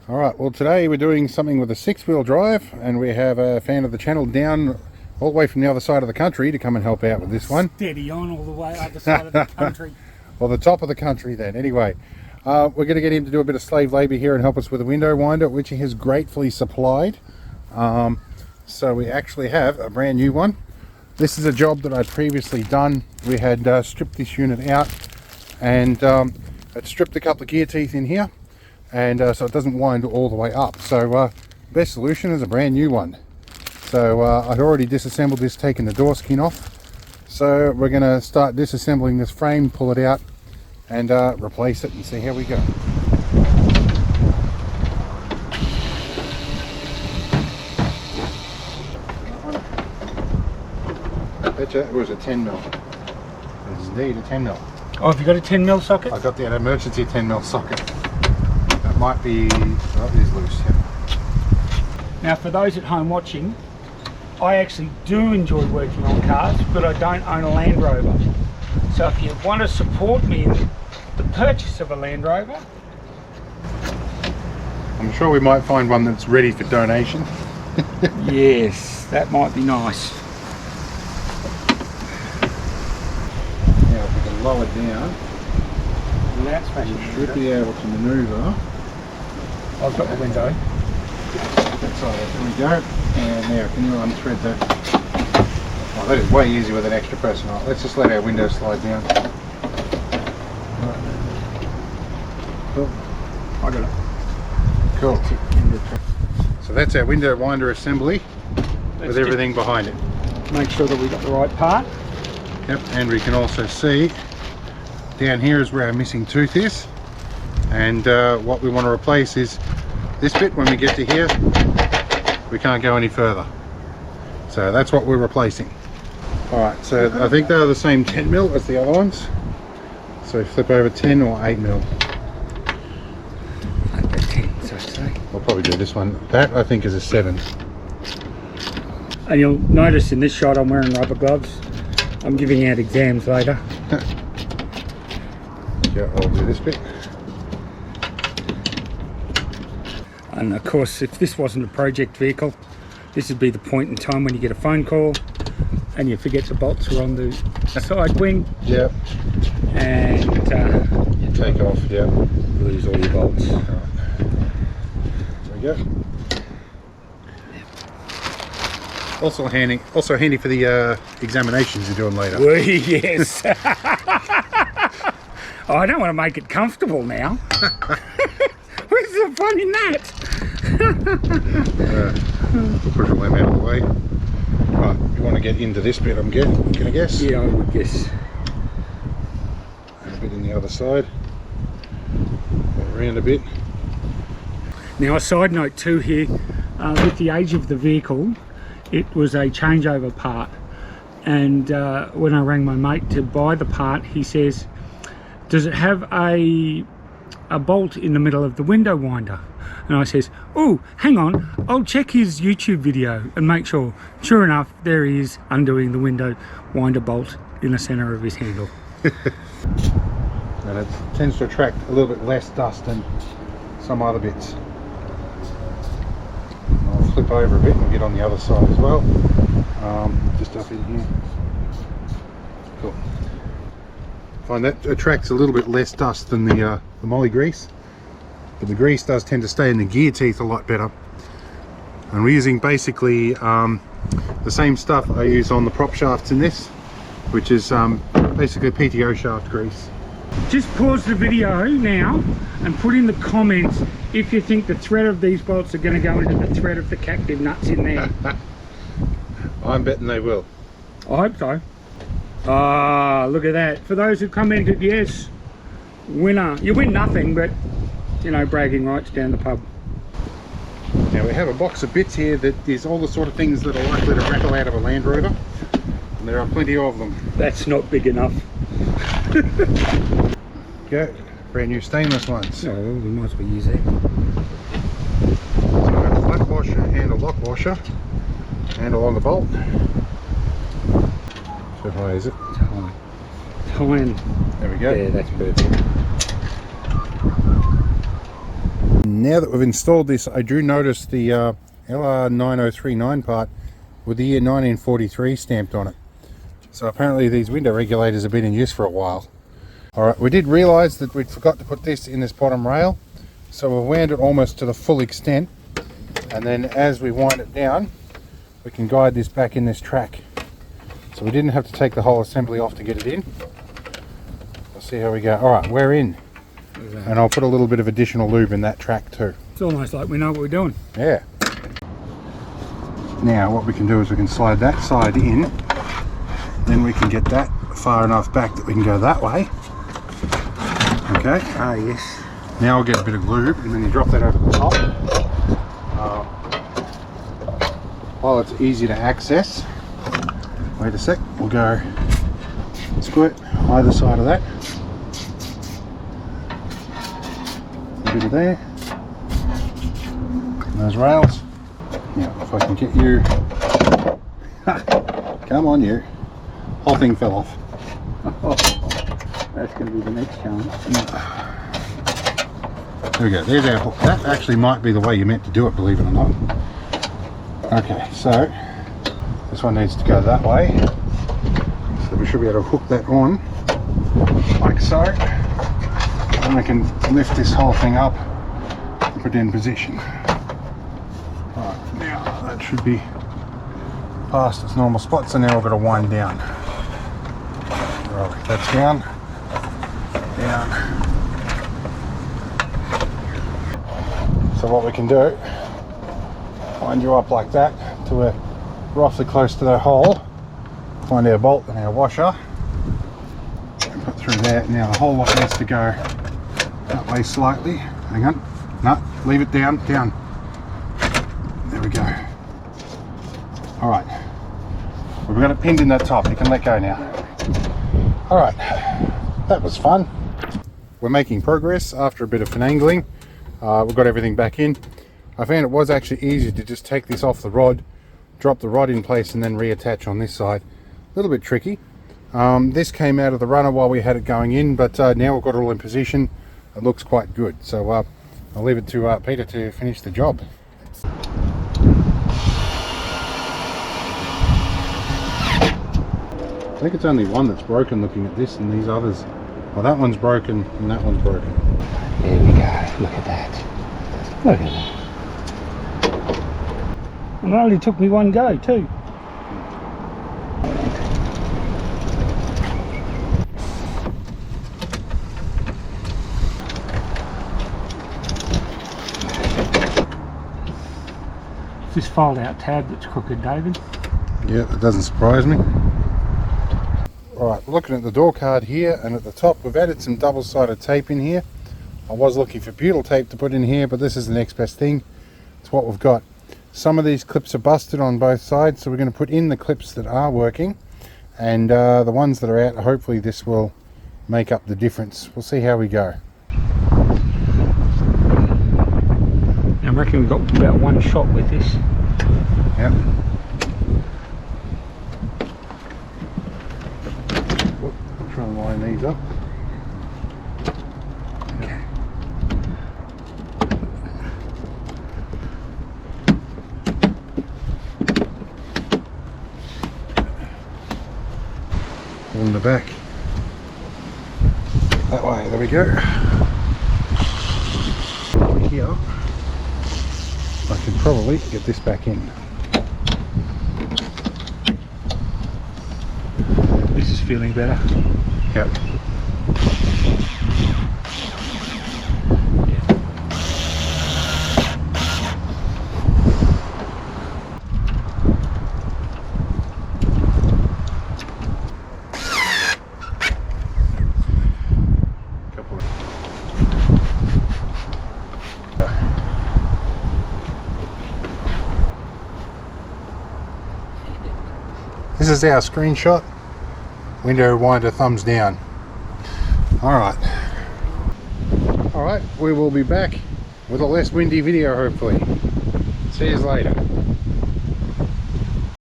Alright, well today we're doing something with a 6-wheel drive, and we have a fan of the channel down all the way from the other side of the country to come and help out with this one. Steady on all the way other side of the country. Well, the top of the country then. Anyway, we're going to get him to do a bit of slave labour here and help us with the window winder, which he has gratefully supplied. So we actually have a brand new one. This is a job that I'd previously done. We had stripped this unit out and I'd stripped a couple of gear teeth in here, and so it doesn't wind all the way up. So best solution is a brand new one. So I'd already disassembled this, taken the door skin off. So we're going to start disassembling this frame, pull it out and replace it and see how we go. I bet you it was a 10mm. It's indeed a 10mm. Oh, have you got a 10mm socket? I got that emergency 10mm socket. That might be, oh, it is loose. Yeah. Now for those at home watching, I actually do enjoy working on cars, but I don't own a Land Rover. So if you want to support me in the purchase of a Land Rover, I'm sure we might find one that's ready for donation. yes, that might be nice. Now if we can lower down, Without smashing we should be able to manoeuvre. I've got the window. That's all right, there we go. And now can you unthread that? Oh, that is way easier with an extra person. Right, let's just let our window slide down. Right. Cool. I got it. Cool. So that's our window winder assembly with everything behind it. Make sure that we got the right part. Yep, and we can also see down here is where our missing tooth is, and what we want to replace is this bit. When we get to here, we can't go any further, so that's what we're replacing. Alright, so I think they're the same 10mm as the other ones, so flip over 10 or 8mm. 10, so to say. We'll probably do this one. That I think is a 7. And you'll notice in this shot I'm wearing rubber gloves. I'm giving out exams later. Yeah, I'll do this bit. And of course, if this wasn't a project vehicle, this would be the point in time when you get a phone call and you forget the bolts are on the side wing. Yep. And you take off, yeah. Lose all your bolts. Right. There we go. Also handy for the examinations you're doing later. Well, yes. Oh, I don't want to make it comfortable now. Where's the fun in that? We'll push all them out of the way. Right, you want to get into this bit, I'm gonna guess? Yeah, I would guess. And a bit in the other side. Go around a bit. Now, a side note too here, with the age of the vehicle, it was a changeover part. And when I rang my mate to buy the part, he says, does it have a bolt in the middle of the window winder? And I says, oh, hang on, I'll check his YouTube video and make sure. Sure enough, there he is undoing the window winder bolt in the center of his handle. And it tends to attract a little bit less dust than some other bits. I'll flip over a bit and get on the other side as well. Just up in here. Cool. Find that attracts a little bit less dust than the moly grease, but the grease does tend to stay in the gear teeth a lot better. And we're using basically the same stuff I use on the prop shafts in this, which is basically PTO shaft grease. Just pause the video now and put in the comments if you think the thread of these bolts are going to go into the thread of the captive nuts in there. I'm betting they will. I hope so. Ah, look at that. For those who commented yes, winner. You win nothing, but, you know, bragging rights down the pub. Now we have a box of bits here that is all the sort of things that are likely to rattle out of a Land Rover. And there are plenty of them. That's not big enough. Go. Brand new stainless ones. Oh, we might as well use that. So we have a flat washer and a lock washer. Handle on the bolt. So high is it? It's high. It's high and... There we go. Yeah, that's perfect. Now that we've installed this, I do notice the LR9039 part with the year 1943 stamped on it. So apparently these window regulators have been in use for a while. Alright, we did realise that we'd forgot to put this in this bottom rail, so we've wound it almost to the full extent, and then as we wind it down we can guide this back in this track. So we didn't have to take the whole assembly off to get it in. We'll see how we go. Alright, we're in. And I'll put a little bit of additional lube in that track too. It's almost like we know what we're doing. Yeah. Now what we can do is we can slide that side in, then we can get that far enough back that we can go that way. Okay. Ah, yes. Now I'll get a bit of lube and then you drop that over the top. While it's easy to access, wait a sec, we'll go squirt either side of that. A bit of there. And those rails. Now if I can get you, come on you, whole thing fell off. That's going to be the next challenge. There we go, there's our hook. That actually might be the way you meant to do it, believe it or not. Okay, so this one needs to go that way. So we should be able to hook that on, like so. And we can lift this whole thing up and put it in position. Right, now that should be past its normal spot, so now we've got to wind down. Right, that's down. Down. So what we can do, wind you up like that till we're roughly close to the hole, find our bolt and our washer, and put through there. Now the whole lot needs to go that way slightly. Hang on, no, leave it down, down. There we go. All right, we've got it pinned in that top, you can let go now. All right, that was fun. We're making progress after a bit of finagling. We've got everything back in. I found it was actually easier to just take this off the rod, drop the rod in place and then reattach on this side. A little bit tricky. This came out of the runner while we had it going in, but now we've got it all in position. It looks quite good. So I'll leave it to Peter to finish the job. I think it's only one that's broken looking at this, and these others, well, that one's broken and that one's broken. There we go, look at that. Look at that. And it only took me one go too. It's this fold out tab that's crooked, David. Yeah, it doesn't surprise me. Alright, looking at the door card here, and at the top we've added some double-sided tape in here. I was looking for butyl tape to put in here, but this is the next best thing. It's what we've got. Some of these clips are busted on both sides, so we're going to put in the clips that are working, and the ones that are out, hopefully this will make up the difference. We'll see how we go. I reckon we've got about one shot with this. Yep. Try and line these up. Okay. On the back. That way, there we go. Here, I can probably get this back in. This is feeling better. Yep. This is our screenshot. Window winder thumbs down. Alright, we will be back with a less windy video hopefully. See you later.